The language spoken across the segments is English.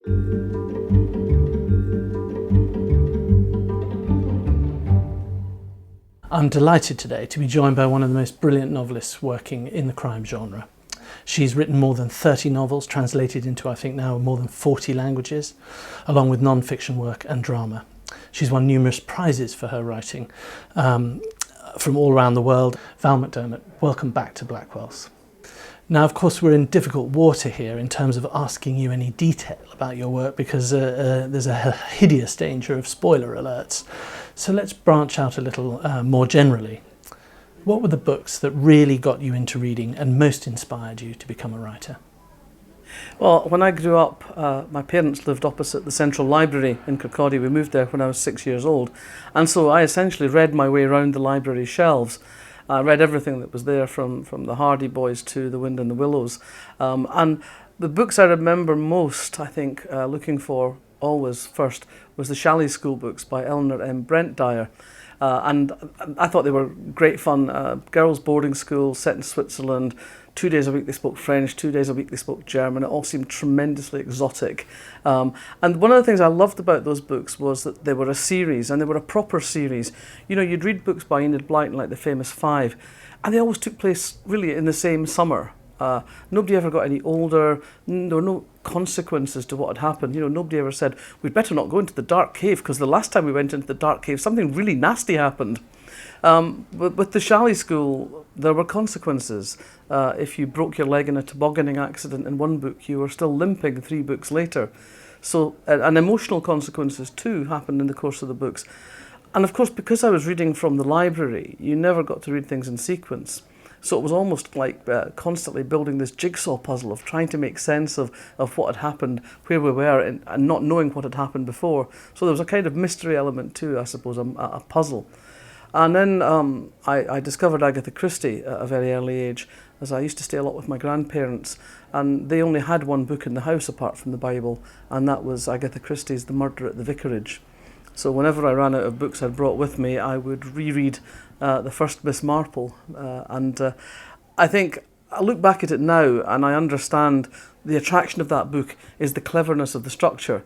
I'm delighted today to be joined by one of the most brilliant novelists working in the crime genre. She's written more than 30 novels, translated into, I think now, more than 40 languages, along with non-fiction work and drama. She's won numerous prizes for her writing from all around the world. Val McDermid, welcome back to Blackwell's. Now, of course, we're in difficult water here in terms of asking you any detail about your work because there's a hideous danger of spoiler alerts. So let's branch out a little more generally. What were the books that really got you into reading and most inspired you to become a writer? Well, when I grew up, my parents lived opposite the Central Library in Kirkcaldy. We moved there when I was 6 years old. And so I essentially read my way around the library shelves. I read everything that was there from the Hardy Boys to The Wind in the Willows. And the books I remember most, I think, looking for always first, was the Shalley School books by Eleanor M. Brent-Dyer. And I thought they were great fun. Girls' boarding school set in Switzerland. 2 days a week they spoke French, 2 days a week they spoke German. It all seemed tremendously exotic. And one of the things I loved about those books was that they were a series, and they were a proper series. You know, you'd read books by Enid Blyton like The Famous Five, and they always took place really in the same summer. Nobody ever got any older. There were no consequences to what had happened. You know, nobody ever said, we'd better not go into the dark cave because the last time we went into the dark cave, something really nasty happened. But with the Shalley School, there were consequences. If you broke your leg in a tobogganing accident in one book, you were still limping 3 books later. So, and emotional consequences too happened in the course of the books. And of course, because I was reading from the library, you never got to read things in sequence. So it was almost like constantly building this jigsaw puzzle of trying to make sense of what had happened, where we were, and not knowing what had happened before. So there was a kind of mystery element too, I suppose, a puzzle. And then I discovered Agatha Christie at a very early age, as I used to stay a lot with my grandparents, and they only had one book in the house apart from the Bible, and that was Agatha Christie's The Murder at the Vicarage. So whenever I ran out of books I'd brought with me, I would reread the first Miss Marple. And I think I look back at it now and I understand the attraction of that book is the cleverness of the structure.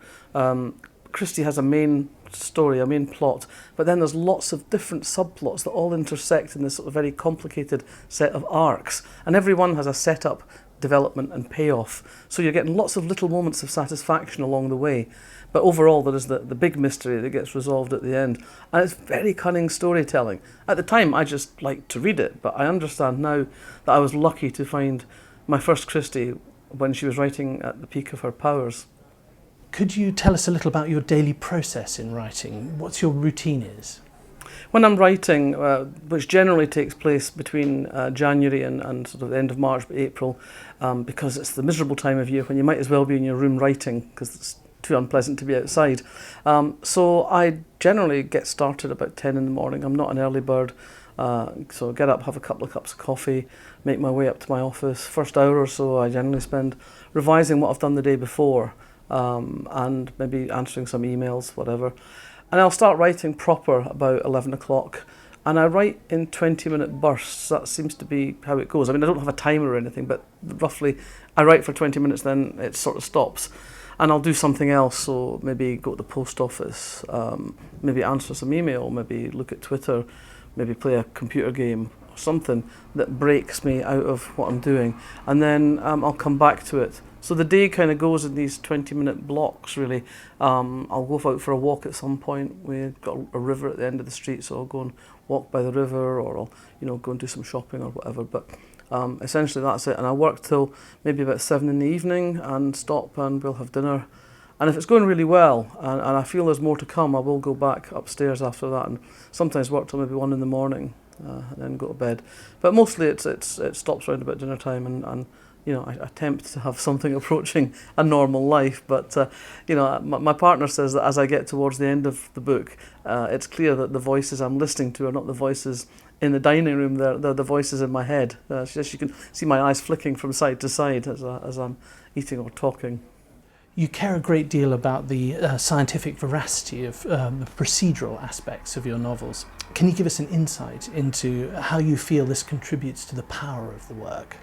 Christie has a main story, a main plot, but then there's lots of different subplots that all intersect in this sort of very complicated set of arcs, and every one has a setup, development and payoff. So you're getting lots of little moments of satisfaction along the way. But overall, there is the big mystery that gets resolved at the end. And it's very cunning storytelling. At the time, I just liked to read it, but I understand now that I was lucky to find my first Christie when she was writing at the peak of her powers. Could you tell us a little about your daily process in writing? What's your routine is? When I'm writing, which generally takes place between January and sort of the end of March, April, because it's the miserable time of year when you might as well be in your room writing because it's too unpleasant to be outside. So I generally get started about 10 in the morning. I'm not an early bird, so get up, have a couple of cups of coffee, make my way up to my office. First hour or so I generally spend revising what I've done the day before, and maybe answering some emails, whatever. And I'll start writing proper about 11 o'clock. And I write in 20-minute bursts. That seems to be how it goes. I mean, I don't have a timer or anything, but roughly I write for 20 minutes, then it sort of stops. And I'll do something else, so maybe go to the post office, maybe answer some email, maybe look at Twitter, maybe play a computer game or something that breaks me out of what I'm doing. And then I'll come back to it. So the day kind of goes in these 20-minute blocks, really. I'll go out for a walk at some point. We've got a river at the end of the street, so I'll go and walk by the river, or I'll go and do some shopping or whatever. But essentially that's it. And I work till maybe about 7 in the evening and stop and we'll have dinner. And if it's going really well and I feel there's more to come, I will go back upstairs after that and sometimes work till maybe 1 in the morning and then go to bed. But mostly it stops around about dinner time and I attempt to have something approaching a normal life, but my partner says that as I get towards the end of the book, it's clear that the voices I'm listening to are not the voices in the dining room, they're the voices in my head. She says she can see my eyes flicking from side to side as I'm eating or talking. You care a great deal about the scientific veracity of the procedural aspects of your novels. Can you give us an insight into how you feel this contributes to the power of the work?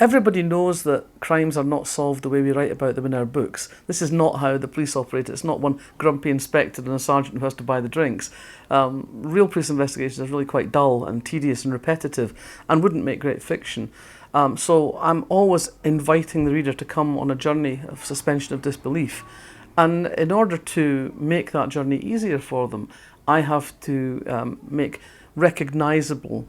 everybody knows that crimes are not solved the way we write about them in our books. This is not how the police operate. It's not one grumpy inspector and a sergeant who has to buy the drinks. Real police investigations are really quite dull and tedious and repetitive and wouldn't make great fiction. So I'm always inviting the reader to come on a journey of suspension of disbelief. And in order to make that journey easier for them, I have to make recognisable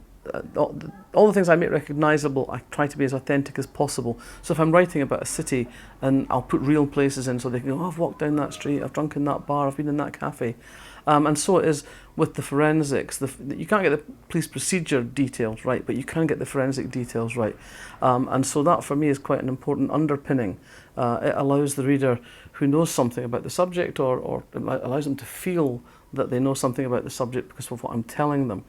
all the things I make recognisable. I try to be as authentic as possible. So if I'm writing about a city, and I'll put real places in so they can go, oh, I've walked down that street, I've drunk in that bar, I've been in that cafe. And so it is with the forensics. You can't get the police procedure details right, but you can get the forensic details right. And so that for me is quite an important underpinning. It allows the reader who knows something about the subject, or it allows them to feel that they know something about the subject because of what I'm telling them.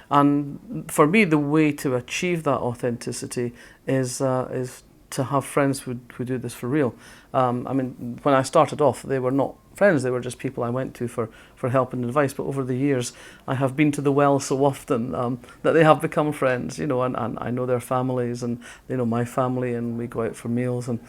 And for me, the way to achieve that authenticity is to have friends who do this for real. I mean, when I started off, they were not friends, they were just people I went to for help and advice. But over the years, I have been to the well so often that they have become friends, you know, and I know their families, and they know my family, and we go out for meals, and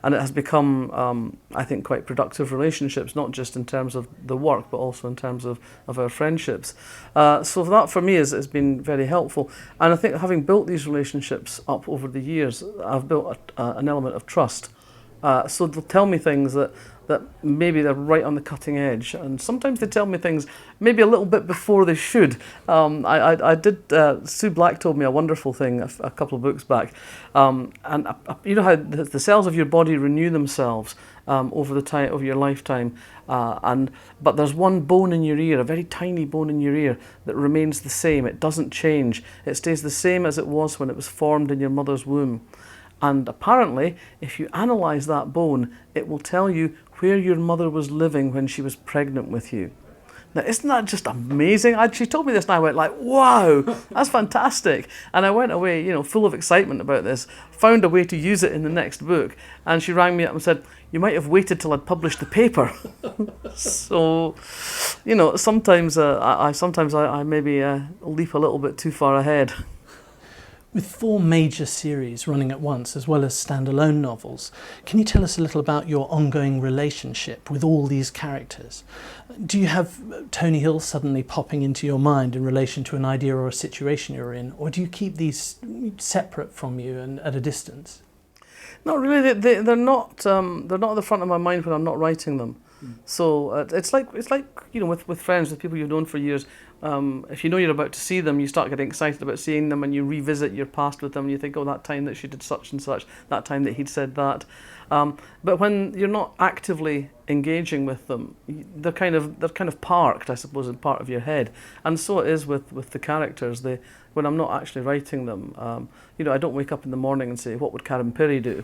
it has become, I think, quite productive relationships, not just in terms of the work, but also in terms of our friendships. So that for me has been very helpful. And I think having built these relationships up over the years, I've built an element of trust. So they'll tell me things that maybe they're right on the cutting edge, and sometimes they tell me things maybe a little bit before they should. Sue Black told me a wonderful thing a couple of books back, and you know how the cells of your body renew themselves over the time of your lifetime, but there's one bone in your ear, a very tiny bone in your ear, that remains the same. It doesn't change. It stays the same as it was when it was formed in your mother's womb. And apparently, if you analyse that bone, it will tell you where your mother was living when she was pregnant with you. Now, isn't that just amazing? She told me this and I went like, wow, that's fantastic. And I went away, you know, full of excitement about this, found a way to use it in the next book. And she rang me up and said, you might have waited till I'd published the paper. So, you know, sometimes I maybe leap a little bit too far ahead. With 4 major series running at once, as well as standalone novels, can you tell us a little about your ongoing relationship with all these characters? Do you have Tony Hill suddenly popping into your mind in relation to an idea or a situation you're in, or do you keep these separate from you and at a distance? Not really. They're not at the front of my mind when I'm not writing them. So it's like you know, with friends, with people you've known for years. If you know you're about to see them, you start getting excited about seeing them, and you revisit your past with them, and you think, oh, that time that she did such and such, that time that he'd said that. But when you're not actively engaging with them, they're kind of parked, I suppose, in part of your head. And so it is with the characters. When I'm not actually writing them, you know, I don't wake up in the morning and say, what would Karen Pirie do?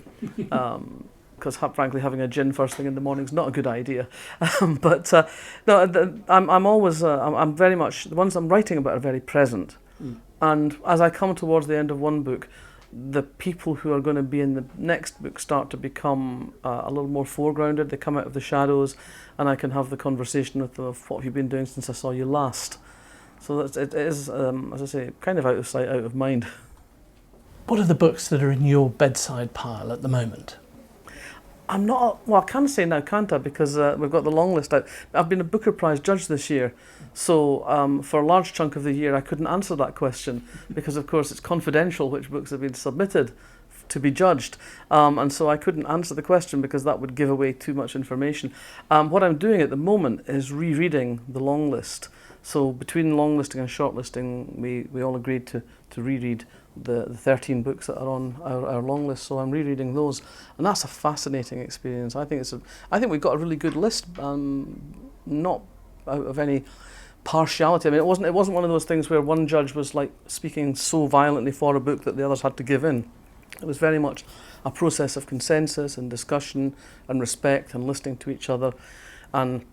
Because frankly, having a gin first thing in the morning is not a good idea. But no, I'm very much, the ones I'm writing about are very present. And as I come towards the end of one book, the people who are going to be in the next book start to become a little more foregrounded. They come out of the shadows, and I can have the conversation with them of what have you been doing since I saw you last. So it is, as I say, kind of out of sight, out of mind. What are the books that are in your bedside pile at the moment? I'm not, well, I can say now, can't I? Because we've got the long list out. I've been a Booker Prize judge this year. So for a large chunk of the year, I couldn't answer that question because, of course, it's confidential which books have been submitted to be judged. And so I couldn't answer the question because that would give away too much information. What I'm doing at the moment is rereading the long list. So between longlisting and shortlisting, we all agreed to reread the 13 books that are on our long list, so I'm rereading those, and that's a fascinating experience. I think we've got a really good list, not out of any partiality. I mean, it wasn't one of those things where one judge was like speaking so violently for a book that the others had to give in. It was very much a process of consensus and discussion and respect and listening to each other, and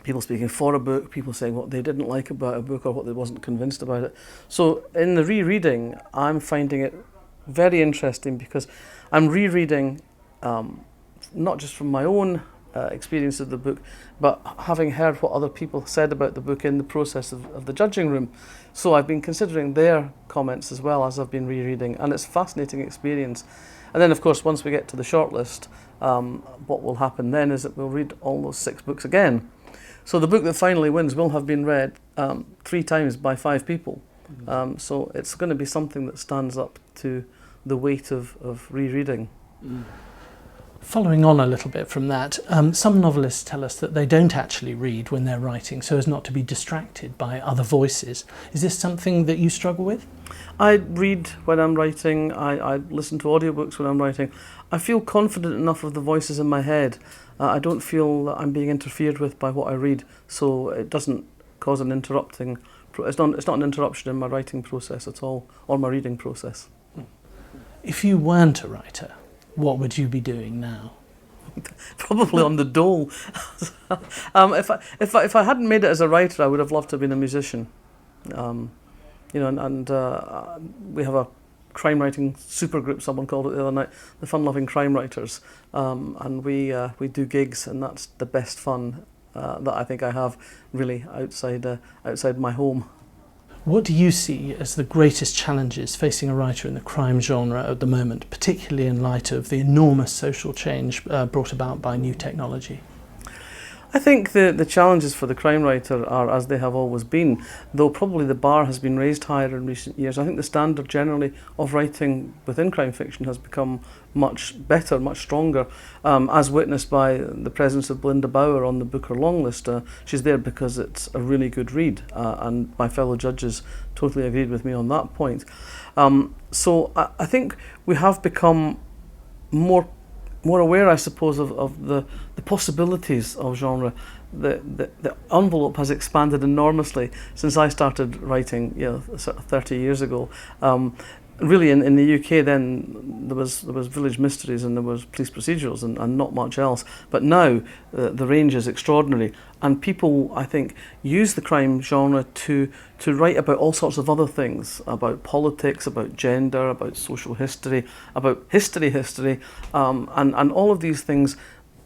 people speaking for a book, people saying what they didn't like about a book or what they wasn't convinced about it. So in the rereading, I'm finding it very interesting because I'm rereading not just from my own experience of the book, but having heard what other people said about the book in the process of the judging room. So I've been considering their comments as well as I've been rereading, and it's a fascinating experience. And then, of course, once we get to the shortlist, what will happen then is that we'll read all those 6 books again. So the book that finally wins will have been read 3 times by 5 people. So it's going to be something that stands up to the weight of rereading. Following on a little bit from that, some novelists tell us that they don't actually read when they're writing so as not to be distracted by other voices. Is this something that you struggle with? I read when I'm writing, I listen to audiobooks when I'm writing. I feel confident enough of the voices in my head. I don't feel that I'm being interfered with by what I read, so it doesn't cause an interrupting. It's not an interruption in my writing process at all, or my reading process. If you weren't a writer, what would you be doing now? Probably on the dole. If I hadn't made it as a writer, I would have loved to have been a musician. We have a crime writing supergroup, someone called it the other night, the Fun-Loving Crime Writers, and we do gigs, and that's the best fun that I think I have really outside my home. What do you see as the greatest challenges facing a writer in the crime genre at the moment, particularly in light of the enormous social change brought about by new technology? I think the challenges for the crime writer are as they have always been, though probably the bar has been raised higher in recent years. I think the standard generally of writing within crime fiction has become much better, much stronger, as witnessed by the presence of Belinda Bauer on the Booker longlist. She's there because it's a really good read, and my fellow judges totally agreed with me on that point. So I think we have become more aware, I suppose, of the possibilities of genre. The envelope has expanded enormously since I started writing, sort of 30 years ago. Really, in the UK then there was village mysteries and there was police procedurals and not much else. But now the range is extraordinary, and people, I think, use the crime genre to write about all sorts of other things, about politics, about gender, about social history, about history, and all of these things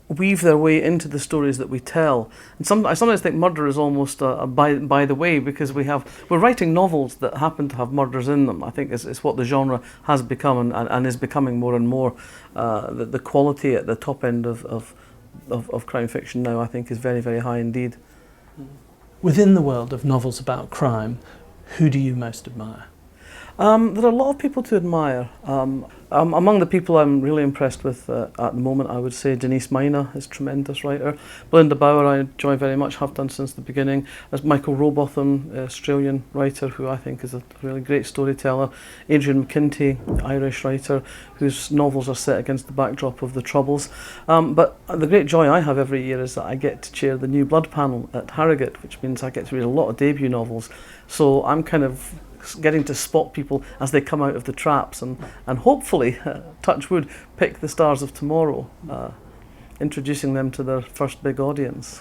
weave their way into the stories that we tell. And I sometimes think murder is almost by the way, because we're writing novels that happen to have murders in them. I think it's what the genre has become and is becoming more and more. The quality at the top end of crime fiction now, I think, is very, very high indeed. Within the world of novels about crime, who do you most admire? There are a lot of people to admire. Among the people I'm really impressed with at the moment, I would say Denise Mina is a tremendous writer. Belinda Bauer I enjoy very much, have done since the beginning. There's Michael Robotham, Australian writer, who I think is a really great storyteller. Adrian McKinty, Irish writer, whose novels are set against the backdrop of the Troubles. But the great joy I have every year is that I get to chair the New Blood panel at Harrogate, which means I get to read a lot of debut novels. So I'm kind of getting to spot people as they come out of the traps and hopefully, touch wood, pick the stars of tomorrow, introducing them to their first big audience.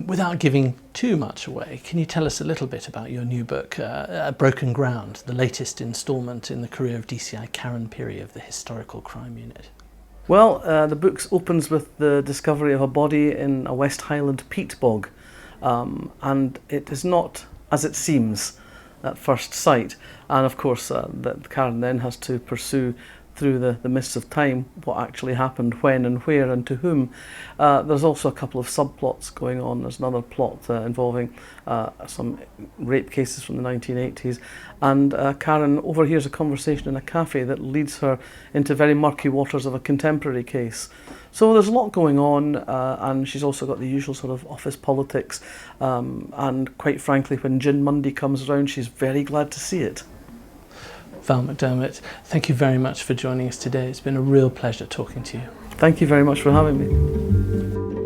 Without giving too much away, can you tell us a little bit about your new book, Broken Ground, the latest instalment in the career of DCI Karen Peary of the Historical Crime Unit? Well, the book opens with the discovery of a body in a West Highland peat bog, and it is not as it seems at first sight, and of course that Karen then has to pursue through the mists of time what actually happened, when and where and to whom. There's also a couple of subplots going on. There's another plot involving some rape cases from the 1980s, and Karen overhears a conversation in a cafe that leads her into very murky waters of a contemporary case. So there's a lot going on, and she's also got the usual sort of office politics, and quite frankly, when Gin Monday comes around, she's very glad to see it. Val McDermid, thank you very much for joining us today. It's been a real pleasure talking to you. Thank you very much for having me.